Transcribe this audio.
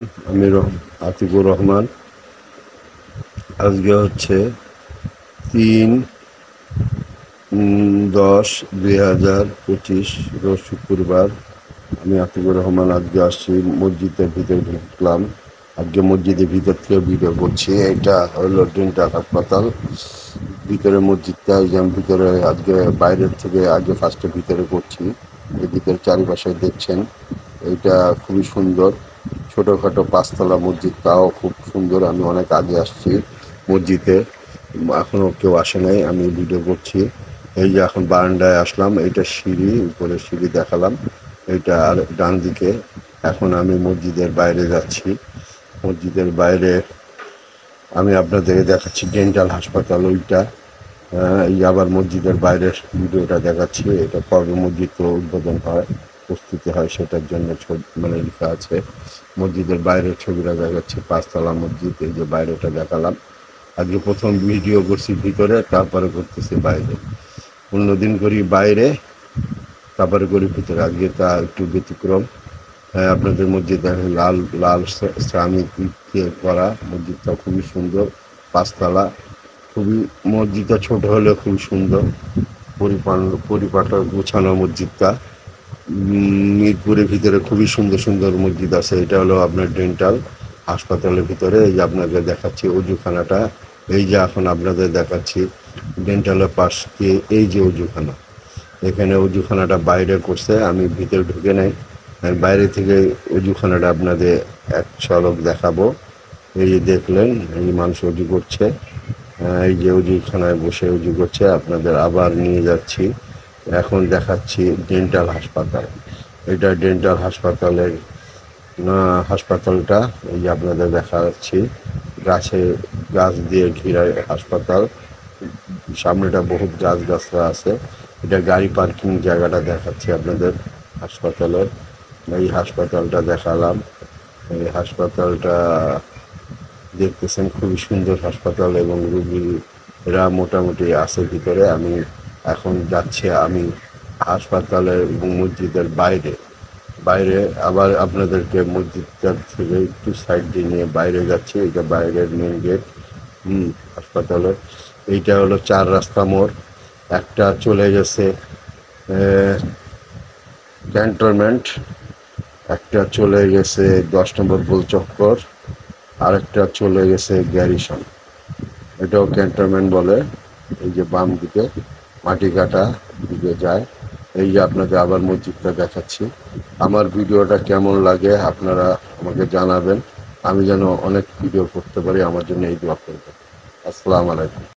আমি আতিকুর রহমান। আজকে হচ্ছে ৩/১০/২০২৫ রোজ শুক্রবার। আমি আতিকুর রহমান আজকে আসছি মসজিদের ভিতরে ঢুকলাম। আজকে মসজিদের ভিতর থেকে ভিডিও করছি। এটা হলো ডেন্টাল হাসপাতাল ভিতরে মসজিদটা। এই যে ভিতরে আজকে বাইরের থেকে আগে ফার্স্টে ভিতরে করছি। এই ভিতরে চারিপাশে দেখছেন, এইটা খুবই সুন্দর। ছোটোখাটো পাঁচতলা মসজিদ, তাও খুব সুন্দর। আমি অনেক আগে আসছি মসজিদে, এখনও কেউ আসে নাই, আমি ভিডিও করছি। এই যে এখন বারান্দায় আসলাম, এইটা সিঁড়ি, উপরে সিঁড়ি দেখালাম। এইটা আর ডান দিকে। এখন আমি মসজিদের বাইরে যাচ্ছি। মসজিদের বাইরে আমি আপনাদেরকে দেখাচ্ছি ডেন্টাল হাসপাতাল ওইটা। এই আবার মসজিদের বাইরের ভিডিওটা দেখাচ্ছি। এটা কবে মসজিদ তো উদ্বোধন হয়, প্রস্তুতি হয়, সেটার জন্য মানে লেখা আছে। মসজিদের বাইরের ছবিটা দেখাচ্ছি, পাঁচতলা মসজিদ। এই যে বাইরেটা দেখালাম। আজকে প্রথম ভিডিও করছি ভিতরে, তারপরে করতেছি বাইরে। অন্যদিন করি বাইরে, তারপরে করি ভিতরে। আজকে তা একটু ব্যতিক্রম। হ্যাঁ, আপনাদের মসজিদ দেখেন, লাল লাল শ্রামিক দিয়ে করা। মসজিদটা খুবই সুন্দর, পাঁচতলা। খুবই মসজিদটা ছোট হলেও খুব সুন্দর, পরিপাটা গোছানো মসজিদটা। মিরপুরের ভিতরে খুবই সুন্দর সুন্দর মসজিদ আছে। এটা হলো আপনার ডেন্টাল হাসপাতালের ভিতরে। এই যে আপনাদের দেখাচ্ছি অজুখানাটা। এই যে এখন আপনাদের দেখাচ্ছি ডেন্টালের পাশ দিয়ে এই যে অজুখানা। এখানে অজুখানাটা বাইরে করছে, আমি ভিতরে ঢুকে নাই। আমি বাইরে থেকে অজুখানাটা আপনাদের এক ঝলক দেখাবো। এই যে দেখলেন, এই মানুষ অজু করছে। এই যে অজুখানায় বসে অজু করছে। আপনাদের আবার নিয়ে যাচ্ছি, এখন দেখাচ্ছি ডেন্টাল হাসপাতাল। এটা ডেন্টাল হাসপাতালের হাসপাতালটা। এই যে আপনাদের দেখাচ্ছি, গাছ দিয়ে ঘিরা হাসপাতাল। সামনেটা বহুত গাছগাছরা আছে। এটা গাড়ি পার্কিং জায়গাটা দেখাচ্ছি আপনাদের হাসপাতালের। এই হাসপাতালটা দেখালাম। এই হাসপাতালটা দেখতেছেন, খুবই সুন্দর হাসপাতাল এবং রুগীরা মোটামুটি আছে ভিতরে। আমি এখন যাচ্ছি আমি হাসপাতালের এবং মসজিদের বাইরে। বাইরে আবার আপনাদেরকে মসজিদটার থেকে একটু সাইড দিয়ে নিয়ে বাইরে যাচ্ছি। এটা বাইরের মেন গেট হাসপাতালের। এইটা হলো 4 রাস্তা মোড়। একটা চলে গেছে ক্যান্টনমেন্ট, একটা চলে গেছে 10 নম্বর গোল চক্কর, আরেকটা চলে গেছে গ্যারিসন। এটাও ক্যান্টনমেন্ট বলে। এই যে বাম দিকে মাটি কাটা দিকে যায়। এই যে আপনাদের আবার মসজিদটা দেখাচ্ছি। আমার ভিডিওটা কেমন লাগে আপনারা আমাকে জানাবেন, আমি যেন অনেক ভিডিও করতে পারি। আমার জন্য এই দোয়া করবেন। আসসালামু আলাইকুম।